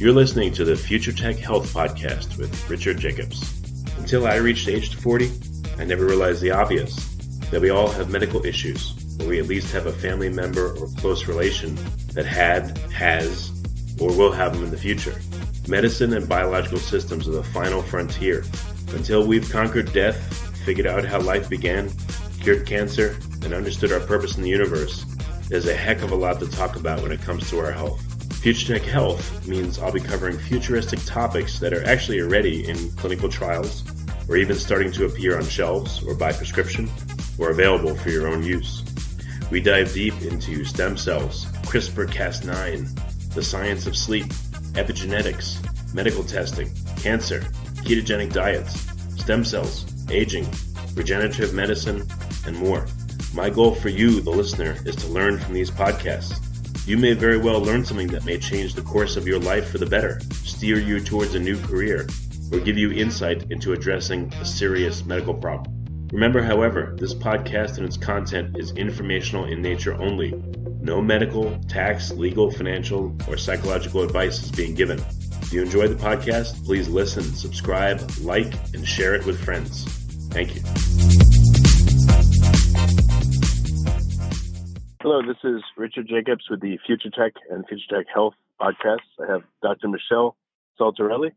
You're listening to the Future Tech Health Podcast with Richard Jacobs. Until I reached age 40, I never realized the obvious, that we all have medical issues, or we at least have a family member or close relation that had, has, or will have them in the future. Medicine and biological systems are the final frontier. Until we've conquered death, figured out how life began, cured cancer, and understood our purpose in the universe, there's a heck of a lot to talk about when it comes to our health. Future Tech Health means I'll be covering futuristic topics that are actually already in clinical trials, or even starting to appear on shelves or by prescription, or available for your own use. We dive deep into stem cells, CRISPR-Cas9, the science of sleep, epigenetics, medical testing, cancer, ketogenic diets, stem cells, aging, regenerative medicine, and more. My goal for you, the listener, is to learn from these podcasts. You may very well learn something that may change the course of your life for the better, steer you towards a new career, or give you insight into addressing a serious medical problem. Remember, however, this podcast and its content is informational in nature only. No medical, tax, legal, financial, or psychological advice is being given. If you enjoy the podcast, please listen, subscribe, like, and share it with friends. Thank you. Hello, this is Richard Jacobs with the Future Tech and Future Tech Health podcast. I have Dr. Michelle Saltarrelli.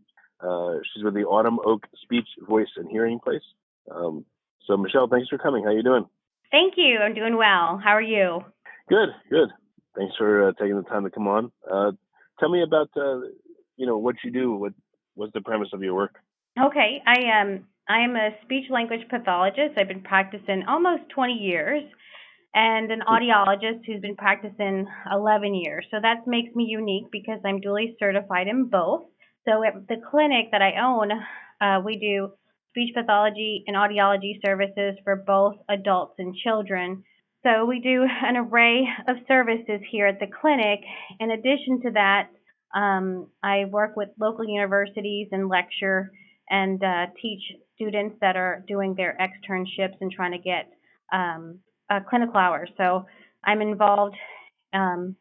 She's with the Autumn Oak Speech, Voice, and Hearing Place. So, Michelle, thanks for coming. How are you doing? Thank you. I'm doing well. How are you? Good. Thanks for taking the time to come on. Tell me about, what you do. What's the premise of your work? Okay. I'm a speech language pathologist. I've been practicing almost 20 years, and an audiologist who's been practicing 11 years. So that makes me unique because I'm duly certified in both. So at the clinic that I own, we do speech pathology and audiology services for both adults and children. So we do an array of services here at the clinic. In addition to that, I work with local universities and lecture and teach students that are doing their externships and trying to get clinical hours. So I'm involved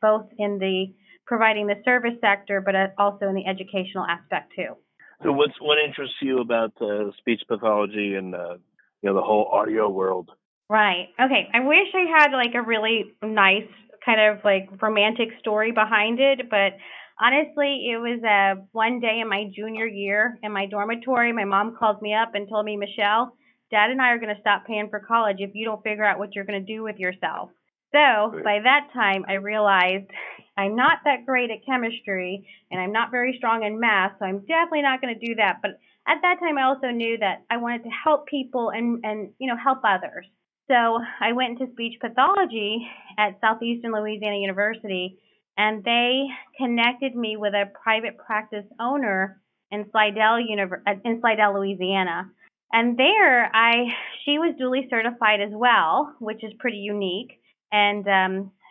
both in the providing the service sector, but also in the educational aspect too. So what interests you about speech pathology and the whole audio world? Right. Okay. I wish I had like a really nice kind of like romantic story behind it, but honestly, it was one day in my junior year in my dormitory. My mom called me up and told me, Michelle, Dad and I are going to stop paying for college if you don't figure out what you're going to do with yourself. So by that time, I realized I'm not that great at chemistry and I'm not very strong in math, so I'm definitely not going to do that. But at that time, I also knew that I wanted to help people and help others. So I went into speech pathology at Southeastern Louisiana University, and they connected me with a private practice owner in Slidell, Louisiana. And there, she was duly certified as well, which is pretty unique. And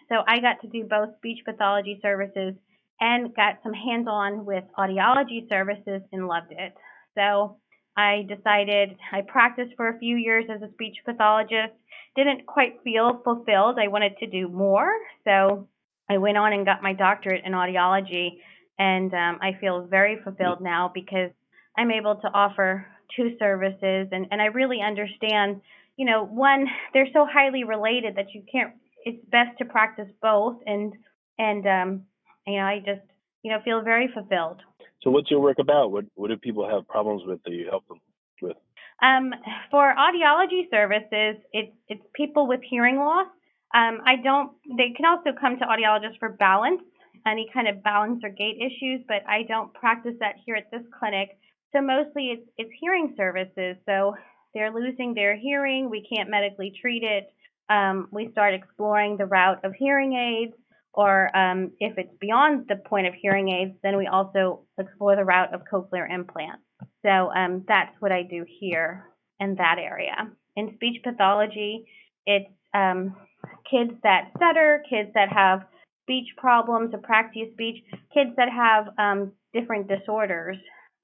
so I got to do both speech pathology services and got some hands-on with audiology services and loved it. So I decided I practiced for a few years as a speech pathologist, didn't quite feel fulfilled. I wanted to do more. So I went on and got my doctorate in audiology, and I feel very fulfilled now because I'm able to offer two services, and I really understand, one, they're so highly related that it's best to practice both, and I just, feel very fulfilled. So what's your work about? What do people have problems with that you help them with? For audiology services, it's people with hearing loss. They can also come to audiologists for balance, any kind of balance or gait issues, but I don't practice that here at this clinic. So mostly it's hearing services. So they're losing their hearing. We can't medically treat it. We start exploring the route of hearing aids, or if it's beyond the point of hearing aids, then we also explore the route of cochlear implants. So that's what I do here in that area. In speech pathology, it's kids that stutter, kids that have speech problems, apraxia speech, kids that have different disorders.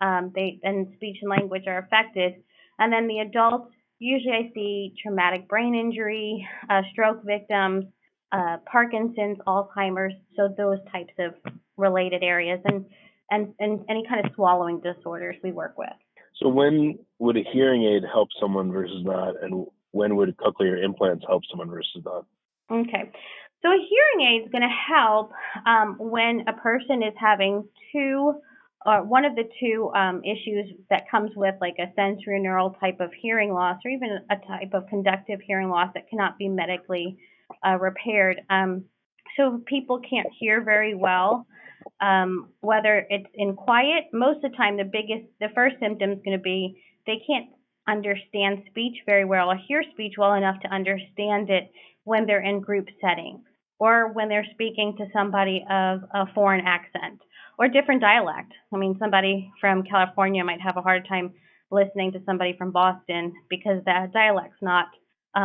And speech and language are affected. And then the adults, usually I see traumatic brain injury, stroke victims, Parkinson's, Alzheimer's, so those types of related areas. And and any kind of swallowing disorders we work with. So when would a hearing aid help someone versus not, and when would cochlear implants help someone versus not? Okay. So a hearing aid is going to help when a person is having one of the two issues that comes with like a sensory neural type of hearing loss, or even a type of conductive hearing loss that cannot be medically repaired. So people can't hear very well, whether it's in quiet. Most of the time, the first symptom is going to be they can't understand speech very well or hear speech well enough to understand it when they're in group settings or when they're speaking to somebody of a foreign accent or different dialect. I mean, somebody from California might have a hard time listening to somebody from Boston because that dialect's not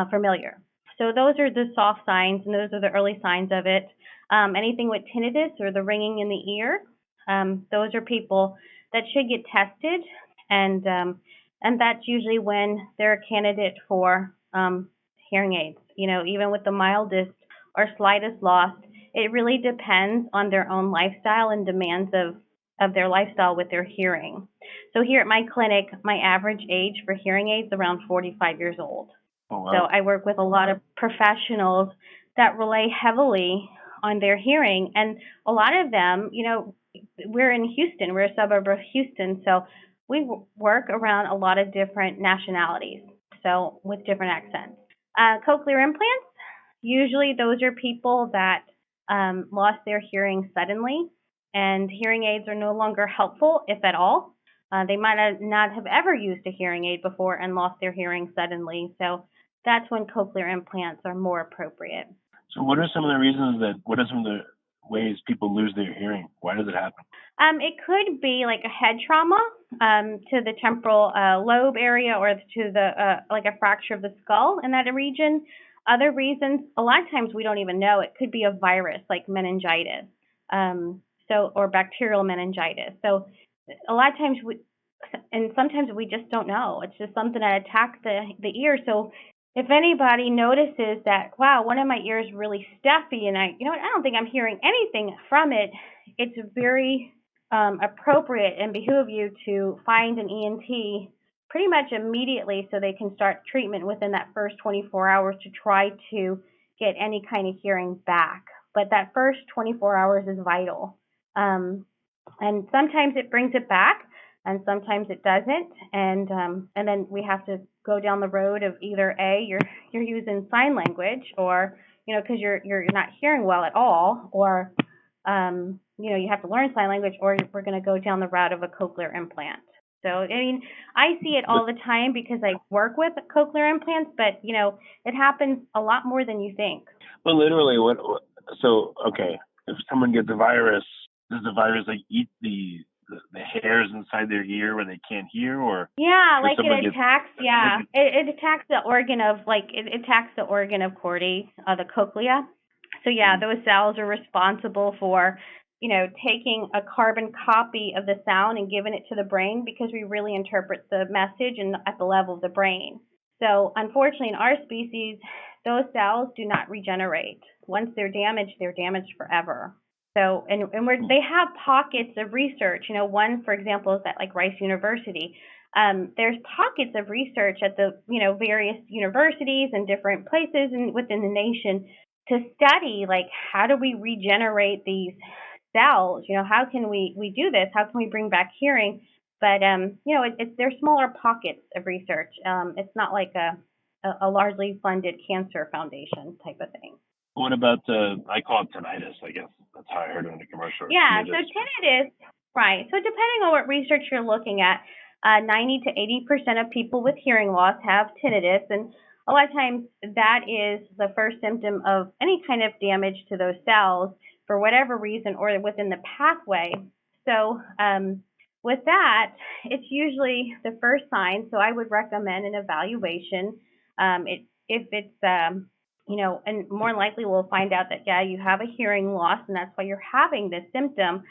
familiar. So those are the soft signs, and those are the early signs of it. Anything with tinnitus or the ringing in the ear, those are people that should get tested, and that's usually when they're a candidate for hearing aids. You know, even with the mildest or slightest loss, it really depends on their own lifestyle and demands of their lifestyle with their hearing. So here at my clinic, my average age for hearing aids is around 45 years old. Oh, wow. So I work with a lot of professionals that rely heavily on their hearing. And a lot of them, you know, we're in Houston, we're a suburb of Houston. So we work around a lot of different nationalities, so with different accents. Cochlear implants, usually those are people that lost their hearing suddenly, and hearing aids are no longer helpful, if at all. They might not have ever used a hearing aid before and lost their hearing suddenly. So that's when cochlear implants are more appropriate. So what are some of the ways people lose their hearing? Why does it happen? It could be like a head trauma to the temporal lobe area, or to the like a fracture of the skull in that region. Other reasons, a lot of times we don't even know. It could be a virus like meningitis, or bacterial meningitis. So a lot of times sometimes we just don't know. It's just something that attacks the ear. So if anybody notices that, wow, one of my ears is really stuffy and I don't think I'm hearing anything from it, it's very appropriate and behoove you to find an ENT pretty much immediately so they can start treatment within that first 24 hours to try to get any kind of hearing back. But that first 24 hours is vital. And sometimes it brings it back, and sometimes it doesn't. And then we have to go down the road of either you're using sign language, or because you're not hearing well at all, or you have to learn sign language, or we're going to go down the route of a cochlear implant. So I mean, I see it all the time because I work with cochlear implants, but it happens a lot more than you think. Well, literally, okay, if someone gets a virus, does the virus eat the hairs inside their ear where they can't hear, or like it attacks it attacks the organ of it attacks the organ of Cordy, the cochlea. So those cells are responsible for taking a carbon copy of the sound and giving it to the brain, because we really interpret the message and at the level of the brain. So unfortunately, in our species, those cells do not regenerate. Once they're damaged forever. So, and they have pockets of research. One, for example, is at Rice University. There's pockets of research at the, various universities and different places within the nation to study, how do we regenerate these cells? How can we do this? How can we bring back hearing? But, they're smaller pockets of research. It's not like a largely funded cancer foundation type of thing. What about I call it tinnitus, I guess. That's how I heard it in the commercial. Yeah, tinnitus. So tinnitus, right. So depending on what research you're looking at, 90 to 80% of people with hearing loss have tinnitus. And a lot of times that is the first symptom of any kind of damage to those cells for whatever reason, or within the pathway. So with that, it's usually the first sign. So I would recommend an evaluation. If it's and more likely we'll find out that, you have a hearing loss, and that's why you're having this symptom.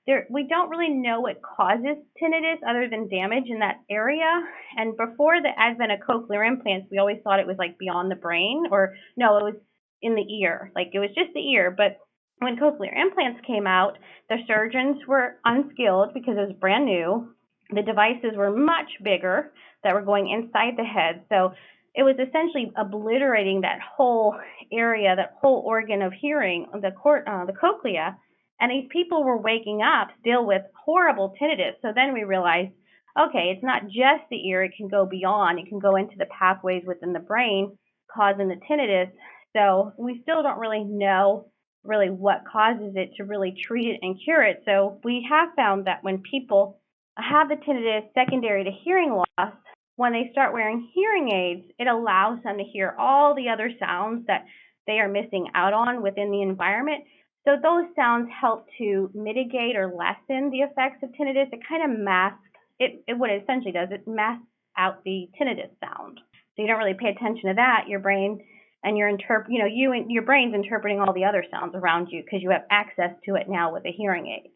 We don't really know what causes tinnitus other than damage in that area. And before the advent of cochlear implants, we always thought it was beyond the brain, or no, it was in the ear. It was just the ear. But When cochlear implants came out, the surgeons were unskilled because it was brand new. The devices were much bigger that were going inside the head. So it was essentially obliterating that whole area, that whole organ of hearing, the cochlea. And these people were waking up still with horrible tinnitus. So then we realized, okay, it's not just the ear, it can go beyond, it can go into the pathways within the brain, causing the tinnitus. So we still don't really know really what causes it to really treat it and cure it. So we have found that when people have the tinnitus secondary to hearing loss, when they start wearing hearing aids, it allows them to hear all the other sounds that they are missing out on within the environment. So those sounds help to mitigate or lessen the effects of tinnitus. It kind of masks it what it essentially does, it masks out the tinnitus sound. So you don't really pay attention to that. Your brain and you and your brain's interpreting all the other sounds around you because you have access to it now with a hearing aid.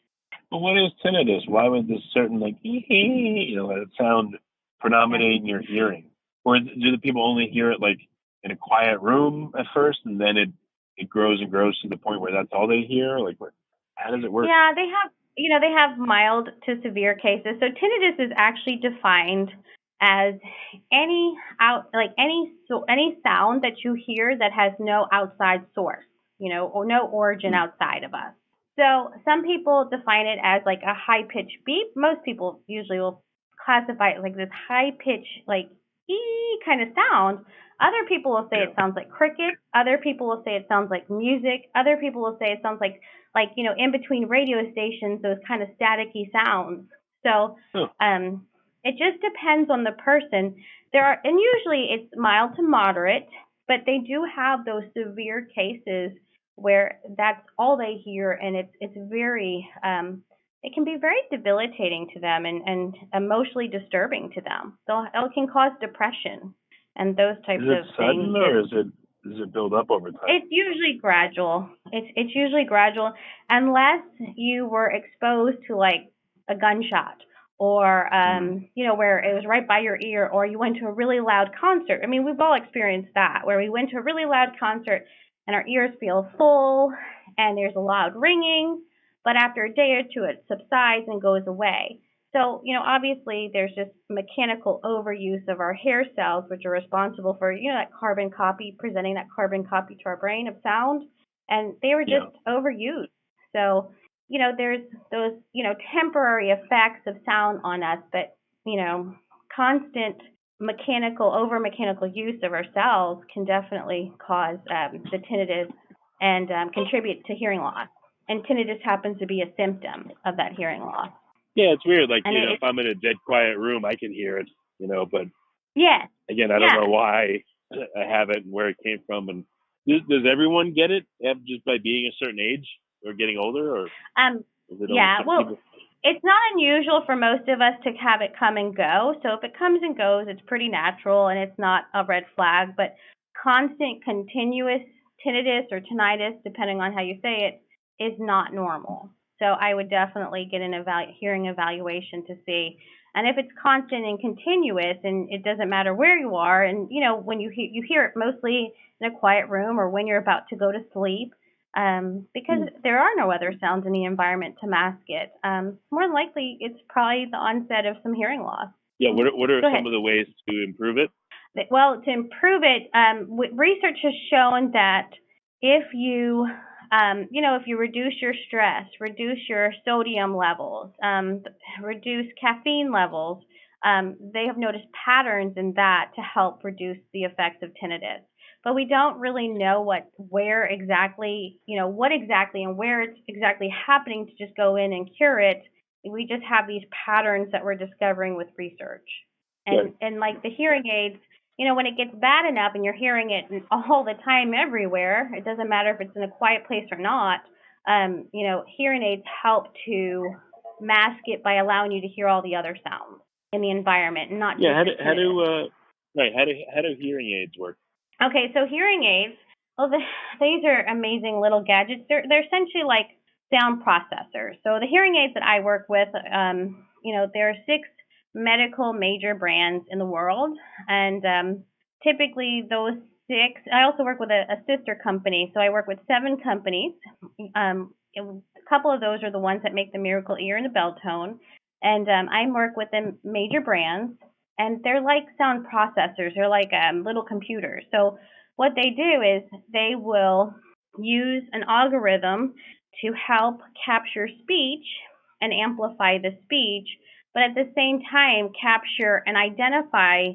But what is tinnitus? Why would this certain that sound predominate in your hearing? Or do the people only hear it like in a quiet room at first, and then it grows and grows to the point where that's all they hear? Like, how does it work? Yeah, they have mild to severe cases. So tinnitus is actually defined as any sound that you hear that has no outside source, or no origin outside of us. So some people define it as like a high pitched beep. Most people usually will classify it like this high pitch, like ee kind of sound. Other people will say it sounds like crickets. Other people will say it sounds like music. Other people will say it sounds like in between radio stations, those kind of staticky sounds. So it just depends on the person. And usually it's mild to moderate, but they do have those severe cases where that's all they hear, and it's very it can be very debilitating to them and emotionally disturbing to them. It can cause depression and those types of things. Is it sudden, or does it build up over time? It's usually gradual. It's usually gradual unless you were exposed to like a gunshot or where it was right by your ear, or you went to a really loud concert. I mean, we've all experienced that, where we went to a really loud concert and our ears feel full and there's a loud ringing, but after a day or two it subsides and goes away. So, obviously there's just mechanical overuse of our hair cells, which are responsible for, that carbon copy, presenting that carbon copy to our brain of sound, and they were just overused. So, there's those, temporary effects of sound on us, but, constant over mechanical use of our cells can definitely cause the tinnitus and contribute to hearing loss. And tinnitus happens to be a symptom of that hearing loss. Yeah, it's weird. Like, if I'm in a dead quiet room, I can hear it, but again, I don't know why I have it and where it came from. And does everyone get it just by being a certain age or getting older? Or people? It's not unusual for most of us to have it come and go. So if it comes and goes, it's pretty natural and it's not a red flag. But constant, continuous tinnitus or tinnitus, depending on how you say it, is not normal. So I would definitely get an hearing evaluation to see. And if it's constant and continuous, and it doesn't matter where you are, and when you hear it mostly in a quiet room or when you're about to go to sleep, because there are no other sounds in the environment to mask it. More than likely, it's probably the onset of some hearing loss. Yeah. What are some of the ways to improve it? Well, to improve it, research has shown that if you if you reduce your stress, reduce your sodium levels, reduce caffeine levels, they have noticed patterns in that to help reduce the effects of tinnitus. But we don't really know what exactly and where it's exactly happening to just go in and cure it. We just have these patterns that we're discovering with research. And like the hearing aids, when it gets bad enough and you're hearing it all the time everywhere, it doesn't matter if it's in a quiet place or not, hearing aids help to mask it by allowing you to hear all the other sounds in the environment and not just how do hearing aids work? Okay, so hearing aids, these are amazing little gadgets. They're essentially like sound processors. So the hearing aids that I work with, there are 6 medical major brands in the world, and typically those I also work with a sister company. So I work with 7 companies. A couple of those are the ones that make the Miracle Ear and the Bell Tone. And I work with the major brands, and they're like sound processors. They're like little computers. So what they do is they will use an algorithm to help capture speech and amplify the speech, but at the same time capture and identify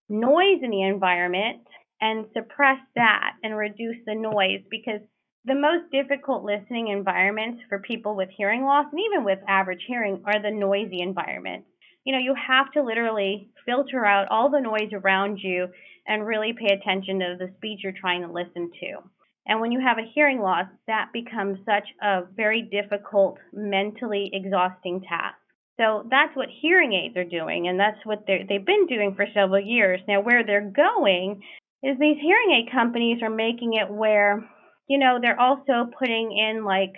noise in the environment and suppress that and reduce the noise, because the most difficult listening environments for people with hearing loss and even with average hearing are the noisy environments. You have to literally filter out all the noise around you and really pay attention to the speech you're trying to listen to. And when you have a hearing loss, that becomes such a very difficult, mentally exhausting task. So that's what hearing aids are doing, and that's what they've been doing for several years. Now, where they're going is these hearing aid companies are making it where, they're also putting in like,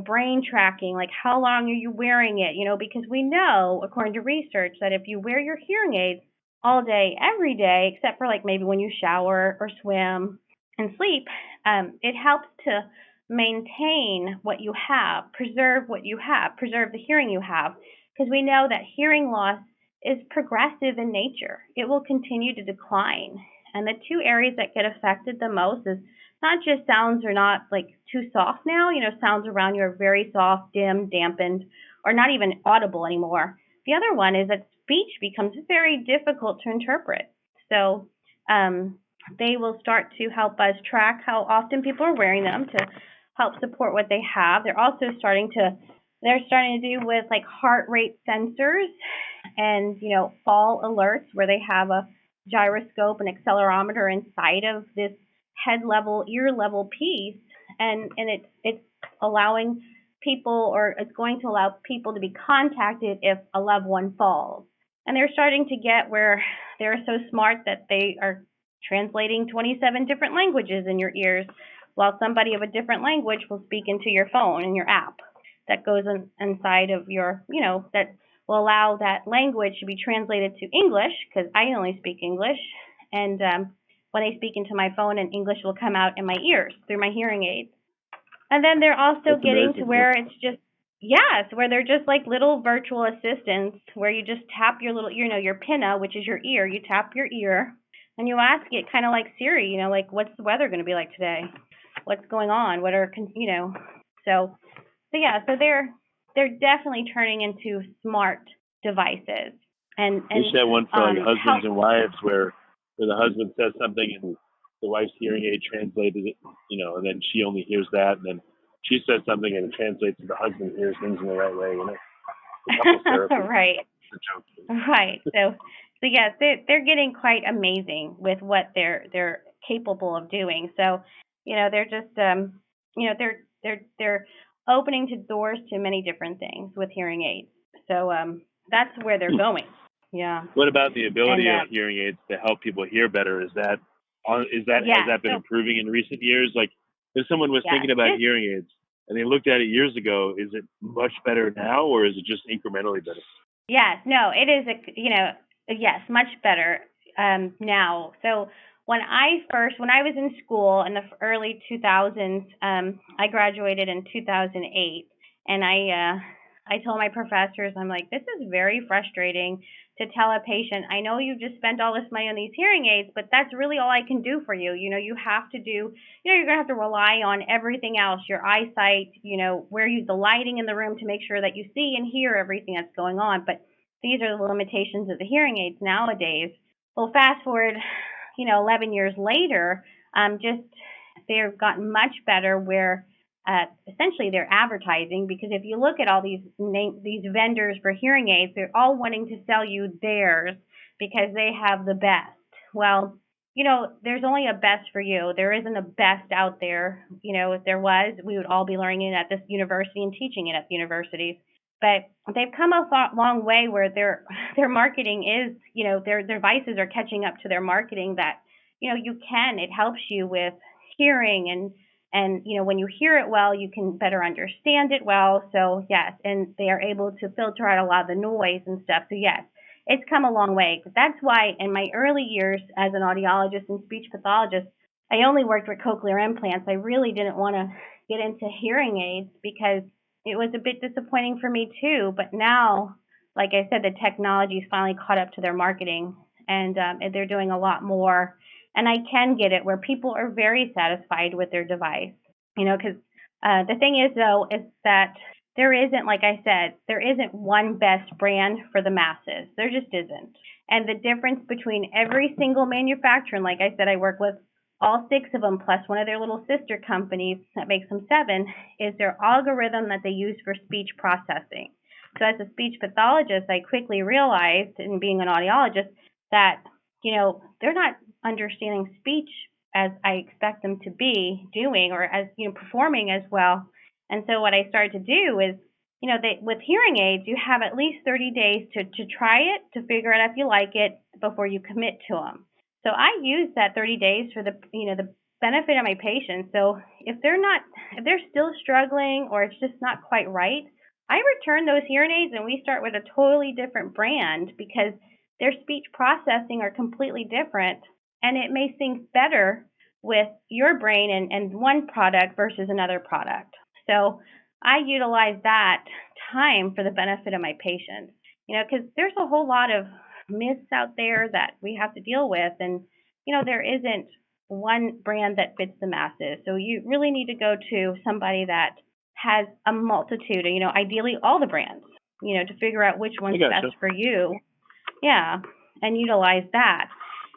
brain tracking, like how long are you wearing it, because we know, according to research, that if you wear your hearing aids all day, every day, except for like maybe when you shower or swim and sleep, it helps to maintain what you have, preserve what you have, preserve the hearing you have, because we know that hearing loss is progressive in nature. It will continue to decline. And the 2 areas that get affected the most is not just sounds are not like too soft now, sounds around you are very soft, dim, dampened, or not even audible anymore. The other one is that speech becomes very difficult to interpret. So they will start to help us track how often people are wearing them to help support what they have. They're also starting to do with like heart rate sensors and, fall alerts where they have a gyroscope and accelerometer inside of this head level, ear level piece, and it's allowing people, or it's going to allow people to be contacted if a loved one falls. And they're starting to get where they're so smart that they are translating 27 different languages in your ears, while somebody of a different language will speak into your phone and your app that goes inside of your, that will allow that language to be translated to English, because I only speak English, and when I speak into my phone, and English will come out in my ears through my hearing aids. And then they're also That's getting amazing. to where it's just, yes, where they're just like little virtual assistants, where you just tap your little, your pinna, which is your ear. You tap your ear, and you ask it, kind of like Siri, like, what's the weather going to be like today? What's going on? What are, so yeah, so they're definitely turning into smart devices. And They should have one for like husbands how, and wives where the husband says something and the wife's hearing aid translated it, and then she only hears that, and then she says something and it translates to the husband hears things in the right way, The couples therapy. right. Right. So yes, they're getting quite amazing with what they're capable of doing. So, they're just they're opening to doors to many different things with hearing aids. So that's where they're going. Yeah. What about the ability And of hearing aids to help people hear better? Has that yeah. been So improving in recent years? Like, if someone was yeah, thinking about hearing aids and they looked at it years ago, is it much better now, or is it just incrementally better? yes, no, it is yes, much better now. So when I was in school in the early 2000s, I graduated in 2008, and I told my professors, I'm like, this is very frustrating to tell a patient, I know you just spent all this money on these hearing aids, but that's really all I can do for you. You have to do, you're going to have to rely on everything else, your eyesight, where you use the lighting in the room to make sure that you see and hear everything that's going on. But these are the limitations of the hearing aids nowadays. Well, fast forward, 11 years later, just they've gotten much better where essentially they're advertising, because if you look at all these vendors for hearing aids, they're all wanting to sell you theirs because they have the best. Well, there's only a best for you. There isn't a best out there. If there was, we would all be learning it at this university and teaching it at universities. But they've come a long way where their marketing is, their devices are catching up to their marketing, that, it helps you with hearing, and when you hear it well, you can better understand it well. So yes, and they are able to filter out a lot of the noise and stuff. So yes, it's come a long way. That's why in my early years as an audiologist and speech pathologist, I only worked with cochlear implants. I really didn't want to get into hearing aids because it was a bit disappointing for me too. But now, like I said, the technology's finally caught up to their marketing, and they're doing a lot more. And I can get it where people are very satisfied with their device, because the thing is, though, is that there isn't, like I said, there isn't one best brand for the masses. There just isn't. And the difference between every single manufacturer, and like I said, I work with all 6 of them, plus one of their little sister companies that makes them 7, is their algorithm that they use for speech processing. So as a speech pathologist, I quickly realized, in being an audiologist, that, they're not understanding speech as I expect them to be doing, or as, performing as well. And so what I started to do is, with hearing aids, you have at least 30 days to try it, to figure out if you like it before you commit to them. So I use that 30 days for the benefit of my patients. So if they're still struggling or it's just not quite right, I return those hearing aids and we start with a totally different brand, because their speech processing are completely different, and it may sync better with your brain and one product versus another product. So I utilize that time for the benefit of my patients, because there's a whole lot of myths out there that we have to deal with, and there isn't one brand that fits the masses. So you really need to go to somebody that has a multitude, ideally all the brands, to figure out which one's best for you. Yeah, and utilize that.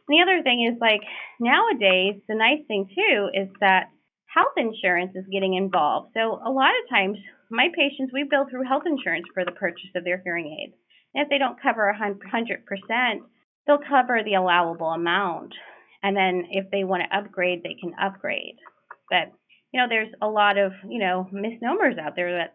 And the other thing is, like, nowadays, the nice thing too is that health insurance is getting involved. So a lot of times, my patients, we bill through health insurance for the purchase of their hearing aids. And if they don't cover 100%, they'll cover the allowable amount. And then if they want to upgrade, they can upgrade. But, there's a lot of, misnomers out there that,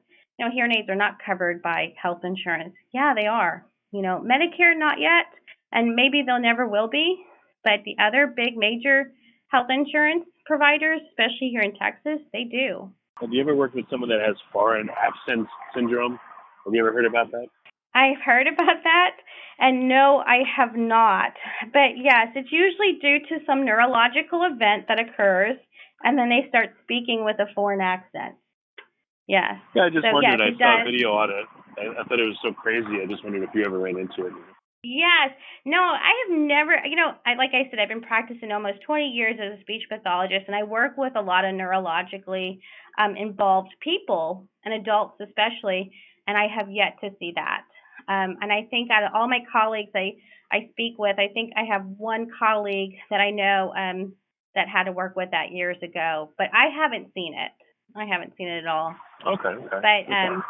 hearing aids are not covered by health insurance. Yeah, they are. Medicare, not yet, and maybe they'll never will be. But the other big major health insurance providers, especially here in Texas, they do. Have you ever worked with someone that has foreign accent syndrome? Have you ever heard about that? I've heard about that, and no, I have not. But yes, it's usually due to some neurological event that occurs, and then they start speaking with a foreign accent. Yes. Yeah, I just wondered. Yes, I saw a video on it. I thought it was so crazy. I just wondered if you ever ran into it. Yes. No, I have never, like I said, I've been practicing almost 20 years as a speech pathologist, and I work with a lot of neurologically involved people, and adults especially, and I have yet to see that. And I think out of all my colleagues I speak with, I think I have one colleague that I know that had to work with that years ago, but I haven't seen it. I haven't seen it at all. Okay. But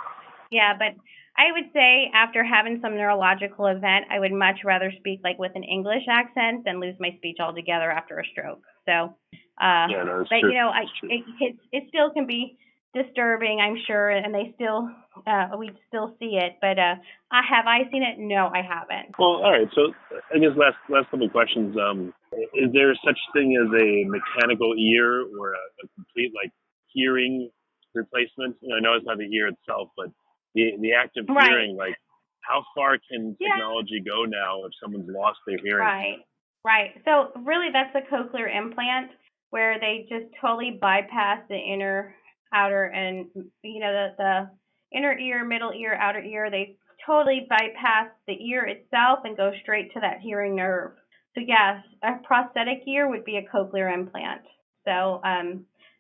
yeah, but I would say after having some neurological event, I would much rather speak like with an English accent than lose my speech altogether after a stroke. So, yeah, no, but true. it still can be disturbing, I'm sure, and they still we still see it. But have I seen it? No, I haven't. Well, all right. So I guess last couple of questions. Is there such thing as a mechanical ear or a complete hearing replacement? I know it's not the ear itself, but the act of hearing, like how far can technology go now if someone's lost their hearing? Right. So really that's a cochlear implant where they just totally bypass the inner, outer, and the inner ear, middle ear, outer ear. They totally bypass the ear itself and go straight to that hearing nerve. So yes, a prosthetic ear would be a cochlear implant. So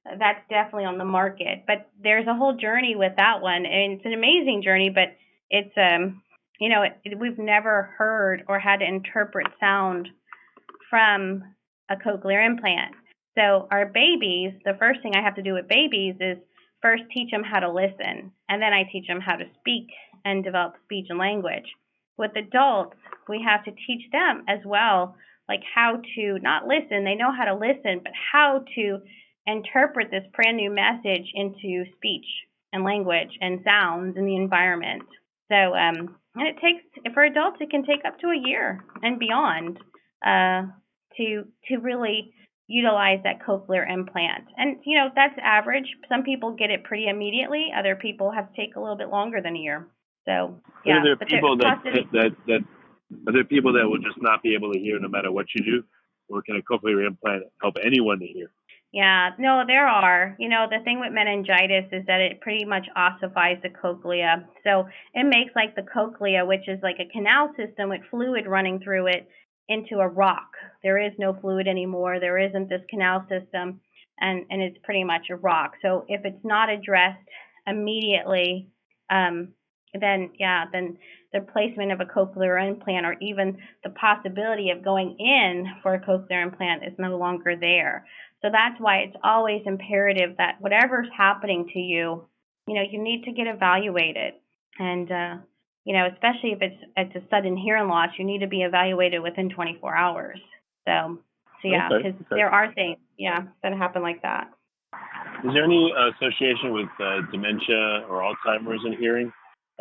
that's definitely on the market, but there's a whole journey with that one, and it's an amazing journey, but it's we've never heard or had to interpret sound from a cochlear implant. So our babies, the first thing I have to do with babies is first teach them how to listen, and then I teach them how to speak and develop speech and language. With adults, we have to teach them as well, like how to not listen, they know how to listen, but how to interpret this brand new message into speech and language and sounds in the environment. So, and it takes, for adults, it can take up to a year and beyond to really utilize that cochlear implant. And, that's average. Some people get it pretty immediately. Other people have to take a little bit longer than a year. So, yeah. Are there people that Are there people that will just not be able to hear no matter what you do? Or can a cochlear implant help anyone to hear? Yeah, no, there are. The thing with meningitis is that it pretty much ossifies the cochlea. So it makes like the cochlea, which is like a canal system with fluid running through it, into a rock. There is no fluid anymore. There isn't this canal system, and it's pretty much a rock. So if it's not addressed immediately, um, then the placement of a cochlear implant or even the possibility of going in for a cochlear implant is no longer there. So that's why it's always imperative that whatever's happening to you, you need to get evaluated. And, especially if it's a sudden hearing loss, you need to be evaluated within 24 hours. So yeah, because there are things, that happen like that. Is there any association with dementia or Alzheimer's in hearing?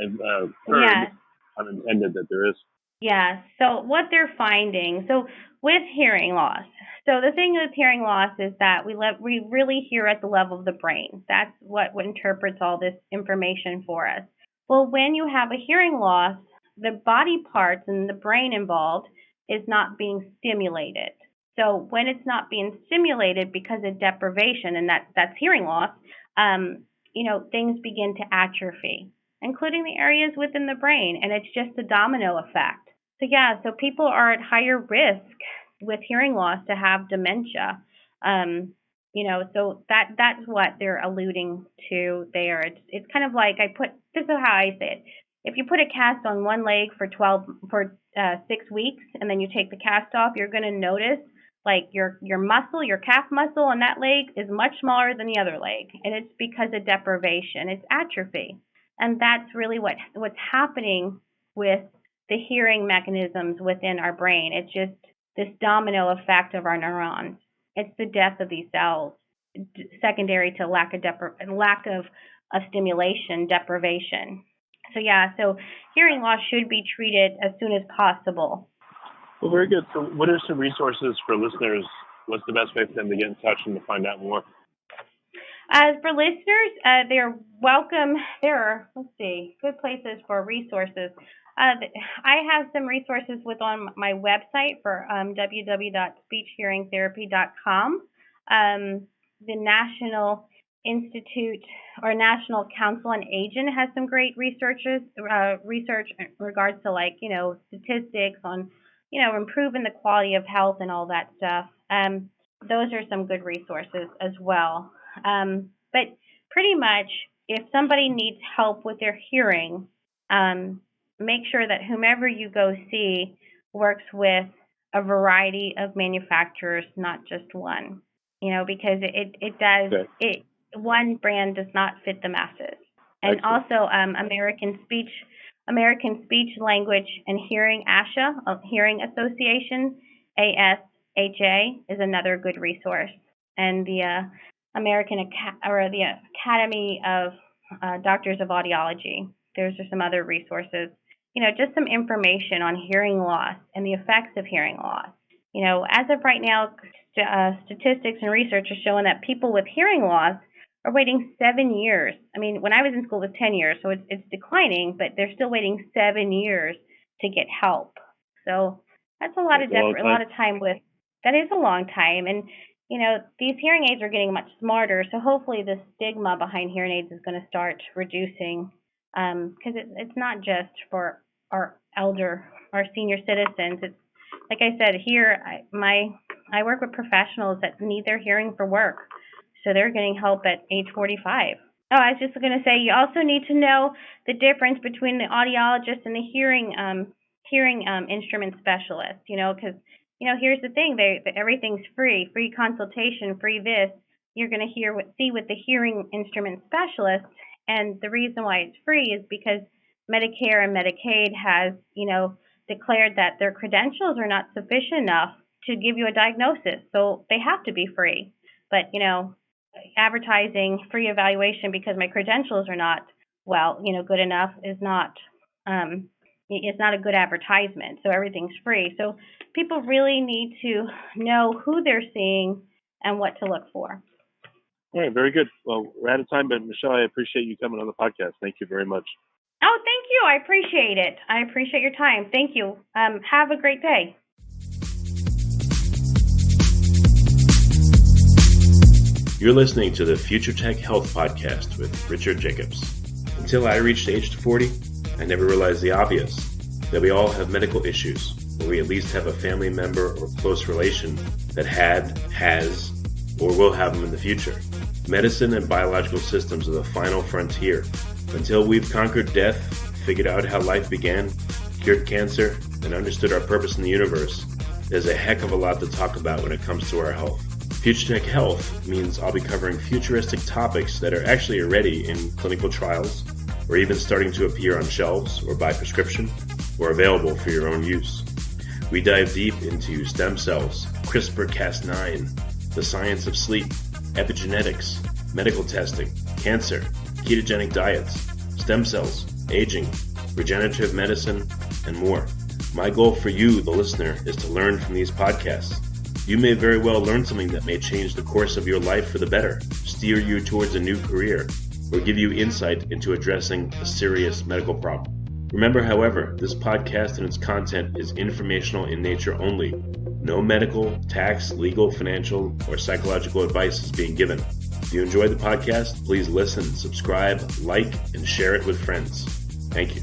I've heard, unintended, that there is. Yeah. So what they're finding, so with hearing loss, so the thing with hearing loss is that we really hear at the level of the brain. That's what interprets all this information for us. Well, when you have a hearing loss, the body parts and the brain involved is not being stimulated. So when it's not being stimulated because of deprivation, and that's hearing loss, things begin to atrophy, including the areas within the brain, and it's just a domino effect. So people are at higher risk with hearing loss to have dementia. So that's what they're alluding to there. It's kind of like this is how I say it. If you put a cast on one leg for 6 weeks, and then you take the cast off, you're going to notice like your muscle, your calf muscle on that leg is much smaller than the other leg, and it's because of deprivation. It's atrophy. And that's really what's happening with the hearing mechanisms within our brain. It's just this domino effect of our neurons. It's the death of these cells, secondary to lack of stimulation, deprivation. So hearing loss should be treated as soon as possible. Well, very good. So what are some resources for listeners? What's the best way for them to get in touch and to find out more? As for listeners, they're welcome. There are, good places for resources. I have some resources on my website for www.speechhearingtherapy.com. The National Institute or National Council on Aging has some great research in regards to statistics on improving the quality of health and all that stuff. Those are some good resources as well. But pretty much, if somebody needs help with their hearing, make sure that whomever you go see works with a variety of manufacturers, not just one. Because it does. Okay. One brand does not fit the masses. And Excellent. also, American Speech Language and Hearing ASHA, Hearing Association, ASHA, is another good resource. And the the Academy of Doctors of Audiology. Those are some other resources. Just some information on hearing loss and the effects of hearing loss. As of right now, statistics and research are showing that people with hearing loss are waiting 7 years. I mean, when I was in school, it was 10 years, so it's declining, but they're still waiting 7 years to get help. So that's a lot of time with. That is a long time, and these hearing aids are getting much smarter. So hopefully, the stigma behind hearing aids is going to start reducing, because it's not just for our senior citizens. It's like I said here. I work with professionals that need their hearing for work. So they're getting help at age 45. Oh, I was just going to say, you also need to know the difference between the audiologist and the hearing instrument specialist. Because here's the thing: everything's free consultation, free this. You're going to see with the hearing instrument specialist, and the reason why it's free is because Medicare and Medicaid has declared that their credentials are not sufficient enough to give you a diagnosis, so they have to be free. But advertising free evaluation because my credentials are not good enough is not it's not a good advertisement. So everything's free. So people really need to know who they're seeing and what to look for. All right, very good. Well, we're out of time, but Michelle, I appreciate you coming on the podcast. Thank you very much. Oh, thank you. I appreciate it. I appreciate your time. Thank you. Have a great day. You're listening to the Future Tech Health Podcast with Richard Jacobs. Until I reached age 40, I never realized the obvious, that we all have medical issues, or we at least have a family member or close relation that has, or will have them in the future. Medicine and biological systems are the final frontier. Until we've conquered death, figured out how life began, cured cancer, and understood our purpose in the universe, there's a heck of a lot to talk about when it comes to our health. Future Tech Health means I'll be covering futuristic topics that are actually already in clinical trials, or even starting to appear on shelves or by prescription, or available for your own use. We dive deep into stem cells, CRISPR-Cas9, the science of sleep, epigenetics, medical testing, cancer, ketogenic diets, stem cells, aging, regenerative medicine, and more. My goal for you, the listener, is to learn from these podcasts. You may very well learn something that may change the course of your life for the better, steer you towards a new career, or give you insight into addressing a serious medical problem. Remember, however, this podcast and its content is informational in nature only. No medical, tax, legal, financial, or psychological advice is being given. If you enjoyed the podcast, please listen, subscribe, like, and share it with friends. Thank you.